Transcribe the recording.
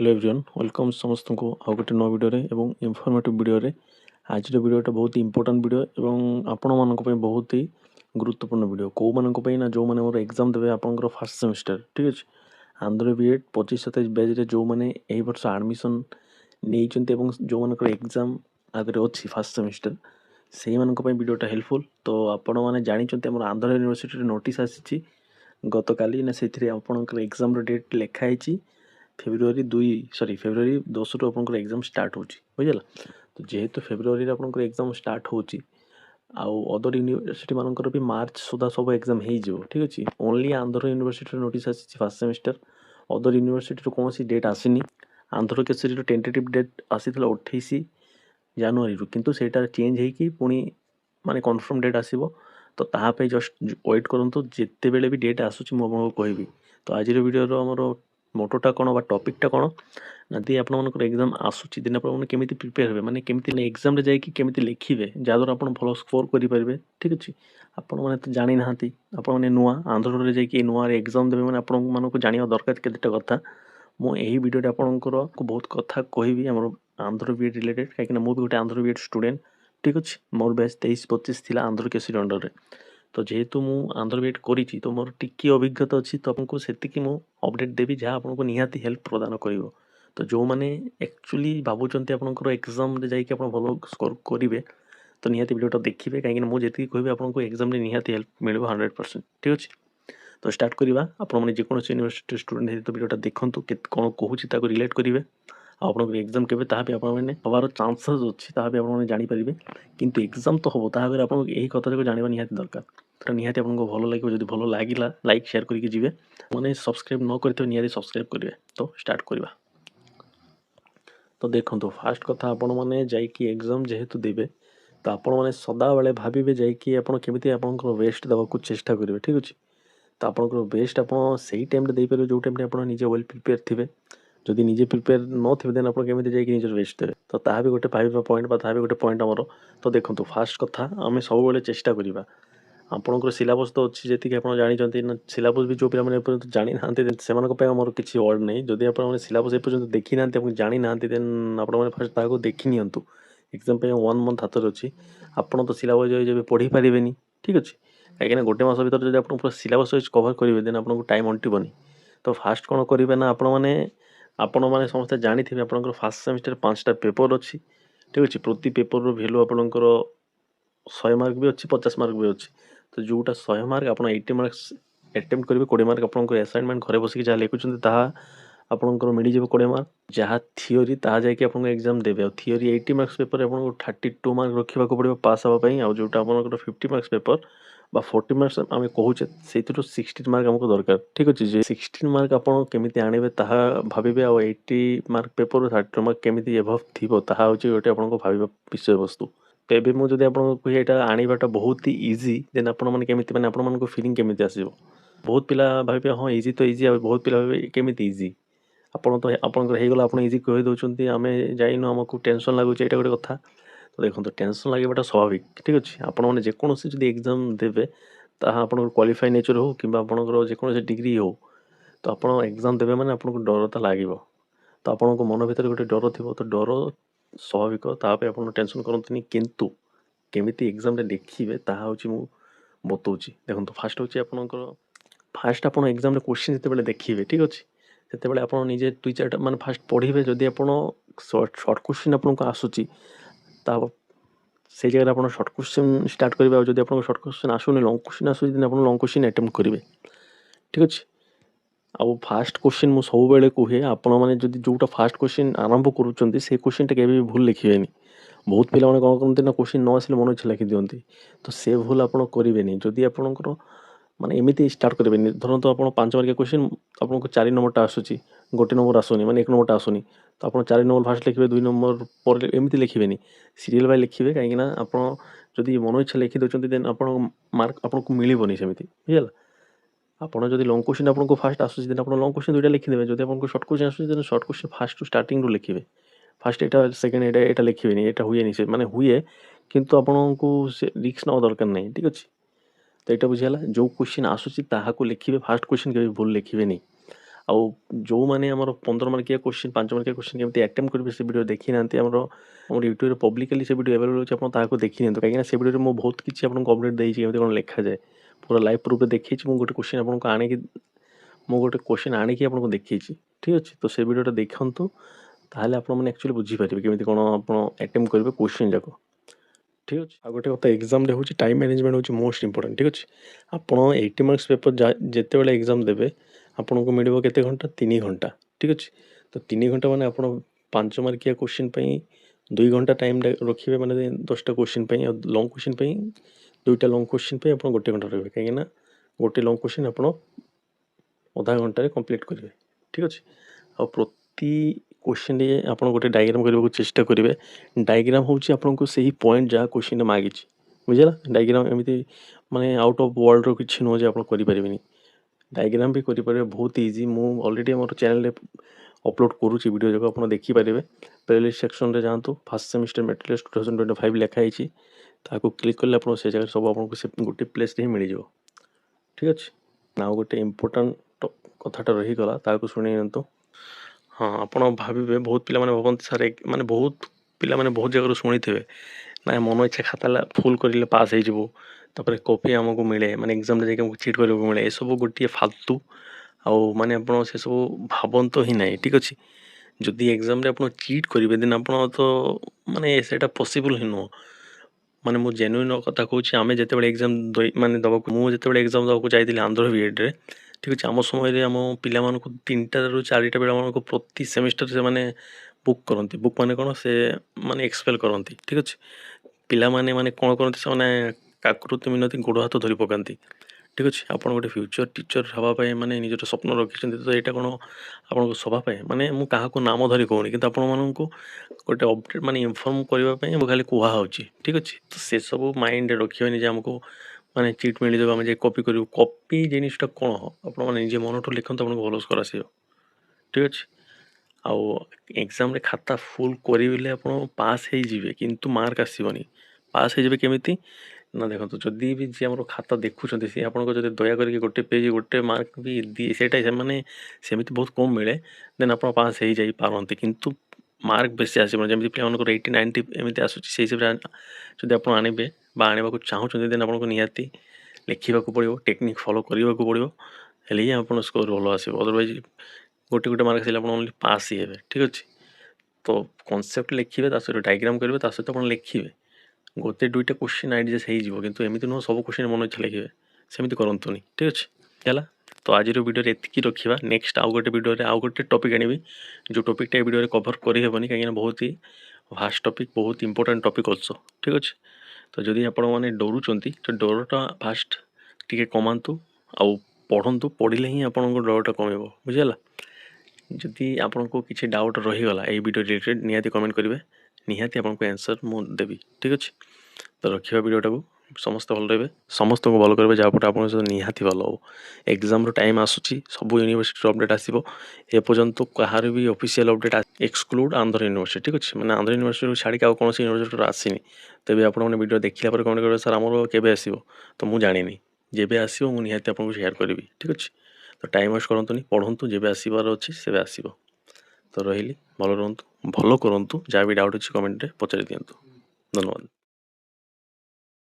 Hello everyone welcome समस्त को आउ गोटे नवा वीडियो एवं इनफॉर्मेटिव वीडियो रे आज वीडियोटा बहुत इंपोर्टेंट वीडियो एवं आपण मानक बहुत ही गुरुत्वपूर्ण वीडियो कौ मानक ना जो मैंने मोर एग्जाम देवे आपंकर फर्स्ट सेमिस्टर ठीक अच्छे आंध्र बीएड 25-27 बैच जो मैंने यही वर्ष एडमिशन नहीं जो मानक एग्जाम आगे अच्छी फर्स्ट सेमिस्टर से वीडियोटा हेल्पफुल तो आपण मैंने जानते आंध्र यूनिवर्सिटी नोटिस आसी गत काली ना से एग्जाम डेट लिखाई फेब्रुआरी 10 रु आपनकर एग्जाम स्टार्ट होची बुझला तो जेहेतु फेब्रुआरी रे आपनकर एग्जाम स्टार्ट होची आउ अदर यूनिवर्सिटी मानकर भी मार्च सुधा सब एग्जाम हो जिवो ठीक अछि ओनली आंध्र यूनिवर्सिटी नोटिस आसी फर्स्ट सेमिस्टर अदर यूनिवर्सिटी रो कोनोसी डेट आसीनी आंध्र केसरी रो टेंटेटिव डेट आसीतला 28 जनवरी रु किंतु सेटा चेंज हे कि पुनी माने कंफर्म डेट आसीबो तो ताहा पे जस्ट वेट करंतु जेते बेले भी डेट आसुची मो आपनको कहबी तो आज रो वीडियो रो हमरो मोटोटा कौन बा टॉपिकटा कौन ना दी आपनकर एग्जाम आसूची दिन आपन केमिति प्रिपेयर हेबे माने केमिति एग्जाम रे जाईकी केमिति लिखिबे जादर आपन भलो स्कोर करि परिबे ठीक अछि आपन माने तो जानि नाहंती आपन माने नुआ आंध्र रे जाईकी नुआ रे एग्जाम देबे माने आपन मानको जानिया दरकार केतेटा कथा मो एही वीडियो रे आपनकर को बहुत कथा कहबी हमर आंध्र बीएड रिलेटेड काहे कि मो भी गोटे आंध्र बीएड स्टूडेंट ठीक अछि मोर बैच 23-25 थिला आंध्र केसरी अंडर रे तो जेहेतु मु आंध्र बीएड करिछि तो मोर टिकी अभिज्ञता अछि तो आपनको सेतिकी मु अपडेट देबी जहाँ आपनको निहाती हेल्प प्रदान करिवो तो जो माने एक्चुअली भाबुचंती आपनकर एग्जाम रे जाई कि आपन भलो स्कोर करिवे तो निहाती वीडियोटा देखिबे काहे कि मु जेतिकी कहबी आपनको एग्जाम रे निहाती हेल्प मिलबो 100% ठीक अछि तो स्टार्ट करिबा आपन माने जे कोनोसी यूनिवर्सिटी स्टूडेंट हे तो वीडियोटा देखंतु के कोन कहूची ताको रिलेट करिवे आपन एग्जाम केबे ताहा भी आपन माने हवार चांसेस अछि ताहा भी आपन माने जानि परिबे किंतु एग्जाम तो होबो ताहा बेले आपन एही कथा को जानिबा निहाती दरकार तो निहाती आपनको भलो लागिबो जदि भलो लागिला लाइक शेयर करिके जिवे माने सब्सक्राइब न करथिबे निहाती सब्सक्राइब करिवे तो स्टार्ट करिबा तो देखंतु फास्ट कथा आपण माने जाई कि एग्जाम जेहेतु देबे तो आपण माने सदा बेले भाबिबे जाई कि आपण केमिति आपनकर बेस्ट दवा को चेष्टा करिवे ठीक अछि तो आपनकर बेस्ट आपण सही टाइम रे देई परिबे जो टाइम रे आपण निजे वेल प्रिपेयर थिबे जदि निजे प्रिपेयर न थिबे देन आपण केमिति जाई कि निजे बेस्ट देबे तो ताहा भी गोटे भाबिबा पॉइंट बा ताहा भी गोटे पॉइंट हमर तो देखंतु फास्ट कथा आमे सब बेले चेष्टा करिबा आपनकर सिलेबस तो अच्छी जेति कि आपण जानि चंती ना सिलेबस भी जो पिला माने पर्यंत जानि नाहंती सेमान को पे हमर किछि वर्ड नै जदि आपण माने सिलेबस ए पर्यंत देखि नाहंती आपण जानि नाहंती देन आपण माने फर्स्ट ताको देखि नियंतु एग्जाम पे 1 मंथ हातर अछि आपण तो सिलेबस जेबे पढी परिबेनी ठीक अछि काहे ना गोटे मास भीतर जदि आपण पूरा सिलेबस वाइज कवर करिवे देन आपण को टाइम अंटिबनी तो फास्ट कोन करिवे ना आपण माने समस्त जानि थिबे आपनकर फर्स्ट सेमिस्टर 5टा पेपर अछि ठीक अछि प्रति पेपर रो वैल्यू आपनकर 100 मार्क भी अच्छी 50 मार्क भी अच्छी तो जोटा 100 मार्क आप 80 मार्क्स अटेम्प्ट करेंगे 20 मार्क आपको असाइनमेंट घरे बसिक जहाँ लिखुं आपंकर मिल जाए 20 मार्क जहाँ थियोरी ता जाकि आप एग्जाम देवे थियोरी 80 मार्क्स पेपर आपको 32 मार्क रखा पड़ो पास हाँपाई जोटा आप 50 मार्क्स पेपर बा 40 मार्क्स आम कहूचे से 16 मार्क आमको दरकार ठीक अच्छे जे 16 मार्क आप केमी आने भावे आ 80 मार्क पेपर 32 मार्क केमी एभव थी ताहा गोटे आप भाव विषय वस्तु तो ये मुझे आपको कहे यहाँ आनीबाटा बहुत ही इजी देन आपण मैंने केमिति माने आपण मानको फीलिंग केमिति आसीबो बहुत पिला भाबे हाँ इजी तो इजी आ बहुत पिला भाबे केमिति इजी आपण तो आपनकर हे गला आपण इजी कहि दोचंती आमे जाइनो हमकु टेंशन लागु छै एटा गोटे कथा तो देखो टेंशन लागेबाटा स्वाभाविक ठीक अछि आपण माने जे कोनोसी जदी एग्जाम देबे ता आपण क्वालिफाई नेचर हो किबा आपनकर जे कोनोसी डिग्री हो तो आपण एग्जाम देबे माने आपनको डर त लागिवो तो आपनको मन भीतर गोटे डर थिबो तो डर स्वाभाविक तापे आपण टेंशन करंतनी किंतु केमिति एग्जाम रे देखिबे ताहा होची मु बतौची देखंतु फास्ट होची आपनकर फास्ट आपण एग्जाम रे क्वेश्चन जते बेले देखिबे ठीक अछि सेते बेले आपण निजे 2-4 माने फास्ट पढिबे जदी आपण शॉर्ट क्वेश्चन आपनको आसुची ता से जगह आपण शॉर्ट क्वेश्चन स्टार्ट करिबा जदी आपण शॉर्ट क्वेश्चन आसुनी लॉन्ग क्वेश्चन आसुची दिन आपण लॉन्ग क्वेश्चन अटेम्प्ट करिवे ठीक अछि अब फास्ट क्वेश्चन मु सब बेले कहे आपण माने जदी जोटा फास्ट क्वेश्चन आरंभ करूचंती से क्वेश्चन टा केबे भूल लिखिबेनी बहुत पिला माने कोन करते ना क्वेश्चन न आसले मन इच्छा लिखि दियंती तो से भूल आपण करिवेनी जदी आपणकर माने एमिति स्टार्ट करिवेनी धरंतु आपण 5 मार्क क्वेश्चन आपनको 4 नंबर टा आसुची गोटे नंबर आसुनी माने 1 नंबर टा आसुनी तो आपण 4 नंबर फास्ट लिखिबे 2 नंबर पर एमिति लिखिबेनी सीरियल बाय लिखिबे काहे ना आपण जदी मन इच्छा लिखि दोचंती देन आपण मार्क आपनको मिलिबोनी सेमिति बुझला आपण जदी लॉन्ग क्वेश्चन आपनको फास्ट आसुची देन आपण लॉन्ग क्वेश्चन दुइटा लिखि देबे जदी आपनको शॉर्ट क्वेश्चन आसुची then short question first to starting row लिखिबे फास्ट एटा सेकंड एटा लिखिबेनी एटा हुएनी से माने हुए किंतु आपनको से रिस्क न दरकार नै ठीक अछि तो एटा बुझियाला जो क्वेश्चन आसुची ताहा को लिखिबे फास्ट क्वेश्चन के भूल लिखिबेनी ଆଉ ଯେଉଁମାନେ ଆମର 15 ମାର୍କିଆ କ୍ୱେଶ୍ଚିନ୍ 5 ମାର୍କିଆ କ୍ୱେଶ୍ଚିନ୍ କେମିତି ଆଟେମ୍ପ୍ଟ କରିବେ ସେ ଭିଡ଼ିଓ ଦେଖିନାହାନ୍ତି ଆମର ୟୁଟ୍ୟୁବରେ ପବ୍ଲିକାଲି ସେ ଭିଡ଼ିଓ ଆଭେଲେବଲ୍ ଅଛି, ଆପଣ ତାହାକୁ ଦେଖିନିଅନ୍ତୁ। କାହିଁକିନା ସେ ଭିଡ଼ିଓରେ ମୁଁ ବହୁତ କିଛି ଆପଣଙ୍କୁ ଅପଡେଟ୍ ଦେଇଛି କେମିତି କ'ଣ ଲେଖାଯାଏ, ପୁରା ଲାଇଭ୍ ପ୍ରୁଫ୍ରେ ଦେଖେଇଛି। ମୁଁ ଗୋଟେ କ୍ୱେଶ୍ଚିନ୍ ଆଣିକି ଆପଣଙ୍କୁ ଦେଖେଇଛି, ଠିକ୍ ଅଛି। ତ ସେ ଭିଡ଼ିଓଟା ଦେଖନ୍ତୁ, ତାହେଲେ ଆପଣମାନେ ଆକ୍ଚୁଆଲି ବୁଝିପାରିବେ କେମିତି କ'ଣ ଆପଣ ଆଟେମ୍ପ୍ଟ କରିବେ କ୍ୱେଶ୍ଚିନ୍ ଯାକ, ଠିକ୍ ଅଛି। ଆଉ ଗୋଟେ କଥା, ଏକ୍ଜାମ୍ରେ ହେଉଛି ଟାଇମ୍ ମ୍ୟାନେଜମେଣ୍ଟ ହେଉଛି ମୋଷ୍ଟ ଇମ୍ପୋର୍ଟାଣ୍ଟ, ଠିକ୍ ଅଛି। ଆପଣ 80 ମାର୍କ୍ସ ପେପର୍ ଯେତେବେଳେ ଏକ୍ଜାମ୍ ଦେବେ ଆପଣଙ୍କୁ ମିଳିବ କେତେ ଘଣ୍ଟା? 3 ଘଣ୍ଟା, ଠିକ୍ ଅଛି। ତ 3 ଘଣ୍ଟା ମାନେ ଆପଣ 5 ମାର୍କିଆ କ୍ୱେଶ୍ଚିନ୍ ପାଇଁ 2 ଘଣ୍ଟା ଟାଇମ୍ ରଖିବେ, ମାନେ 10ଟା କ୍ୱେଶ୍ଚିନ୍ ପାଇଁ। ଆଉ ଲଙ୍ଗ୍ କ୍ୱେଶ୍ଚିନ୍ ପାଇଁ 2ଟା ଲଙ୍ଗ୍ କ୍ୱେଶ୍ଚିନ୍ ପାଇଁ ଆପଣ 1 ଘଣ୍ଟା ରହିବେ, କାହିଁକିନା ଗୋଟେ ଲଙ୍ଗ୍ କ୍ୱେଶ୍ଚିନ୍ ଆପଣ ଅଧା ଘଣ୍ଟାରେ କମ୍ପ୍ଲିଟ୍ କରିବେ, ଠିକ୍ ଅଛି। ଆଉ ପ୍ରତି କ୍ୱେଶ୍ଚିନ୍ରେ ଆପଣ ଗୋଟେ ଡାଇଗ୍ରାମ୍ କରିବାକୁ ଚେଷ୍ଟା କରିବେ। ଡାଇଗ୍ରାମ୍ ହେଉଛି ଆପଣଙ୍କୁ ସେହି ପଏଣ୍ଟ ଯାହା କ୍ୱେଶ୍ଚିନ୍ରେ ମାଗିଛି, ବୁଝିଲା। ଡାଇଗ୍ରାମ୍ ଏମିତି ମାନେ ଆଉଟ୍ ଅଫ୍ ୱାର୍ଲଡର କିଛି ନୁହଁ ଯେ ଆପଣ କରିପାରିବେନି। ଡାଇଗ୍ରାମ୍ ବି କରିପାରିବେ, ବହୁତ ଇଜି। ମୁଁ ଅଲରେଡ଼ି ଆମର ଚ୍ୟାନେଲରେ ଅପଲୋଡ଼ କରୁଛି ଭିଡ଼ିଓ ଯାକ, ଆପଣ ଦେଖିପାରିବେ। ପ୍ଲେଲିଷ୍ଟ ସେକ୍ସନରେ ଯାଆନ୍ତୁ, ଫାର୍ଷ୍ଟ ସେମିଷ୍ଟର ମେଟେରିଆଲ୍ସ 2025 ଲେଖା ହେଇଛି, ତାହାକୁ କ୍ଲିକ୍ କଲେ ଆପଣ ସେ ଜାଗାରେ ସବୁ ଆପଣଙ୍କୁ ସେ ଗୋଟେ ପ୍ଲେସ୍ରେ ହିଁ ମିଳିଯିବ, ଠିକ୍ ଅଛି। ଆଉ ଗୋଟେ ଇମ୍ପୋର୍ଟାଣ୍ଟ କଥାଟା ରହିଗଲା, ତାହାକୁ ଶୁଣି ନିଅନ୍ତୁ। ହଁ, ଆପଣ ଭାବିବେ, ବହୁତ ପିଲାମାନେ ଭାବନ୍ତି ସାର୍, ମାନେ ବହୁତ ପିଲାମାନେ ବହୁତ ଜାଗାରୁ ଶୁଣିଥିବେ, ନା ମନ ଇଚ୍ଛା ଖାତା ଫୁଲ୍ କରିଲେ ପାସ୍ ହେଇଯିବ, ତାପରେ କପି ଆମକୁ ମିଳେ, ମାନେ ଏକ୍ଜାମ୍ରେ ଯାଇକି ଆମକୁ ଚିଟ୍ କରିବାକୁ ମିଳେ। ଏସବୁ ଗୋଟିଏ ଫାଲତୁ, ଆଉ ମାନେ ଆପଣ ସେସବୁ ଭାବନ୍ତୁ ହିଁ ନାହିଁ, ଠିକ୍ ଅଛି। ଯଦି ଏକ୍ଜାମ୍ରେ ଆପଣ ଚିଟ୍ କରିବେ ଦେନ୍ ଆପଣ ତ ମାନେ ସେଇଟା ପସିବୁଲ୍ ହିଁ ନୁହଁ। ମାନେ ମୁଁ ଜେନୁଇନ୍ କଥା କହୁଛି, ଆମେ ଯେତେବେଳେ ଏକ୍ଜାମ୍ ମୁଁ ଯେତେବେଳେ ଏକ୍ଜାମ୍ ଦେବାକୁ ଯାଇଥିଲି ଆନ୍ଧ୍ର ବିଏଡ଼୍ରେ, ଠିକ୍ ଅଛି, ଆମ ସମୟରେ ଆମ ପିଲାମାନଙ୍କୁ 3ଟାରୁ 4ଟା ପିଲାମାନଙ୍କୁ ପ୍ରତି ସେମିଷ୍ଟର ସେମାନେ ବୁକ୍ କରନ୍ତି। ବୁକ୍ ମାନେ କ'ଣ, ସେ ମାନେ ଏକ୍ସପେଲ୍ କରନ୍ତି, ଠିକ୍ ଅଛି। ପିଲାମାନେ ମାନେ କ'ଣ କରନ୍ତି, ସେମାନେ କାକୃତି ମିନତି ଗୋଡ଼ ହାତ ଧରି ପକାନ୍ତି, ଠିକ୍ ଅଛି। ଆପଣ ଗୋଟେ ଫ୍ୟୁଚର୍ ଟିଚର୍ ହେବା ପାଇଁ ମାନେ ନିଜର ସ୍ୱପ୍ନ ରଖିଛନ୍ତି, ତ ଏଇଟା କ'ଣ ଆପଣଙ୍କ ସଭା ପାଇଁ? ମାନେ ମୁଁ କାହାକୁ ନାମ ଧରି କହୁନି, କିନ୍ତୁ ଆପଣମାନଙ୍କୁ ଗୋଟେ ଅପଡେଟ୍ ମାନେ ଇନଫର୍ମ କରିବା ପାଇଁ ମୁଁ ଖାଲି କୁହାହେଉଛି, ଠିକ୍ ଅଛି। ତ ସେସବୁ ମାଇଣ୍ଡରେ ରଖିବେନି ଯେ ଆମକୁ ମାନେ ଚିଟ୍ ମିଳିଯିବ, ଆମେ ଯାଇ କପି କରିବୁ। କପି ଜିନିଷଟା କ'ଣ, ଆପଣମାନେ ନିଜେ ମନଠୁ ଲେଖନ୍ତୁ, ଆପଣଙ୍କୁ ଭଲ ସ୍କୋର୍ ଆସିବ, ଠିକ୍ ଅଛି। ଆଉ ଏକ୍ଜାମ୍ରେ ଖାତା ଫୁଲ୍ କରିଲେ ଆପଣ ପାସ୍ ହେଇଯିବେ, କିନ୍ତୁ ମାର୍କ ଆସିବନି। ପାସ୍ ହେଇଯିବେ କେମିତି ନା, ଦେଖନ୍ତୁ, ଯଦି ବି ଯିଏ ଆମର ଖାତା ଦେଖୁଛନ୍ତି ସିଏ ଆପଣଙ୍କ ଯଦି ଦୟା କରିକି ଗୋଟେ ପେଜ୍ ଗୋଟେ ମାର୍କ ବି ଦିଏ, ସେଇଟା ସେମାନେ ସେମିତି ବହୁତ କମ୍ ମିଳେ, ଦେନ୍ ଆପଣ ପାସ୍ ହେଇଯାଇପାରନ୍ତି। କିନ୍ତୁ ମାର୍କ ବେଶୀ ଆସିବନି, ଯେମିତି ପିଲାମାନଙ୍କର 80 90 ଏମିତି ଆସୁଛି, ସେଇ ହିସାବରେ ଯଦି ଆପଣ ଆଣିବେ ବା ଆଣିବାକୁ ଚାହୁଁଛନ୍ତି, ଦେନ୍ ଆପଣଙ୍କୁ ନିହାତି ଲେଖିବାକୁ ପଡ଼ିବ, ଟେକ୍ନିକ୍ ଫଲୋ କରିବାକୁ ପଡ଼ିବ, ହେଲେ ହିଁ ଆପଣ ସ୍କୋର୍ ଭଲ ଆସିବ। ଅଦରୱାଇଜ୍ ଗୋଟେ ମାର୍କ ଆସିଲେ ଆପଣ ଓନ୍ଲି ପାସ୍ ହିଁ ହେବେ, ଠିକ୍ ଅଛି। ତ କନସେପ୍ଟ ଲେଖିବେ, ତା ସହିତ ଡାଇଗ୍ରାମ୍ କରିବେ, ତା ସହିତ ଆପଣ ଲେଖିବେ। ଗୋଟେ 2ଟା କ୍ୱେଶ୍ଚିନ୍ ଆଇଡ଼ିଆସ୍ ହେଇଯିବ, କିନ୍ତୁ ଏମିତି ନୁହଁ ସବୁ କ୍ୱେଶ୍ଚିନ୍ ମନ ଇଚ୍ଛା ଲେଖିବେ, ସେମିତି କରନ୍ତୁନି, ଠିକ୍ ଅଛି। ହେଲା, ତ ଆଜିର ଭିଡ଼ିଓରେ ଏତିକି ରଖିବା। ନେକ୍ସଟ ଆଉ ଗୋଟେ ଭିଡ଼ିଓରେ ଆଉ ଗୋଟେ ଟପିକ୍ ଆଣିବି, ଯେଉଁ ଟପିକ୍ଟା ଏ ଭିଡ଼ିଓରେ କଭର୍ କରିହେବନି, କାହିଁକିନା ବହୁତ ହି ଭାଷ୍ଟ ଟପିକ୍, ବହୁତ ଇମ୍ପୋର୍ଟାଣ୍ଟ ଟପିକ୍ ଅଲସୋ, ଠିକ୍ ଅଛି। ତ ଯଦି ଆପଣମାନେ ଡରୁଛନ୍ତି, ତ ଡରଟା ଫାଷ୍ଟ ଟିକେ କମାନ୍ତୁ, ଆଉ ପଢ଼ନ୍ତୁ। ପଢ଼ିଲେ ହିଁ ଆପଣଙ୍କ ଡରଟା କମିବ, ବୁଝିଗଲା। ଯଦି ଆପଣଙ୍କୁ କିଛି ଡାଉଟ୍ ରହିଗଲା ଏଇ ଭିଡ଼ିଓ ରିଲେଟେଡ଼୍, ନିହାତି କମେଣ୍ଟ କରିବେ, ନିହାତି ଆପଣଙ୍କୁ ଆନ୍ସର୍ ମୁଁ ଦେବି, ଠିକ୍ ଅଛି। ତ ରଖିବା ଭିଡ଼ିଓଟାକୁ, ସମସ୍ତେ ଭଲ ରହିବେ, ସମସ୍ତଙ୍କୁ ଭଲ କରିବେ, ଯାହାଫଳରେ ଆପଣଙ୍କ ସହିତ ନିହାତି ଭଲ ହେବ। ଏକ୍ଜାମ୍ର ଟାଇମ୍ ଆସୁଛି, ସବୁ ୟୁନିଭର୍ସିଟିର ଅପଡ଼େଟ୍ ଆସିବ। ଏପର୍ଯ୍ୟନ୍ତ କାହାର ବି ଅଫିସିଆଲ୍ ଅପଡ଼େଟ୍ ଏକ୍ସକ୍ଲୁଡ୍ ଆନ୍ଧ୍ର ୟୁନିଭର୍ସିଟି, ଠିକ୍ ଅଛି। ମାନେ ଆନ୍ଧ୍ର ୟୁନିଭର୍ସିଟିରୁ ଛାଡ଼ିକି ଆଉ କୌଣସି ୟୁନିଭର୍ସିଟିର ଆସିନି। ତେବେ ଆପଣମାନେ ଭିଡ଼ିଓ ଦେଖିଲା ପରେ କମେଣ୍ଟ କରିବେ, ସାର୍ ଆମର କେବେ ଆସିବ? ତ ମୁଁ ଜାଣିନି, ଯେବେ ଆସିବ ମୁଁ ନିହାତି ଆପଣଙ୍କୁ ସେୟାର କରିବି, ଠିକ୍ ଅଛି। ତ ଟାଇମ୍ ୱେଷ୍ଟ କରନ୍ତୁନି, ପଢ଼ନ୍ତୁ, ଯେବେ ଆସିବାର ଅଛି ସେବେ ଆସିବ। ତ ରହିଲି, ଭଲ ରୁହନ୍ତୁ, ଭଲ କରନ୍ତୁ। ଯାହା ବି ଡାଉଟ୍ ଅଛି କମେଣ୍ଟରେ ପଚାରି ଦିଅନ୍ତୁ। ଧନ୍ୟବାଦ।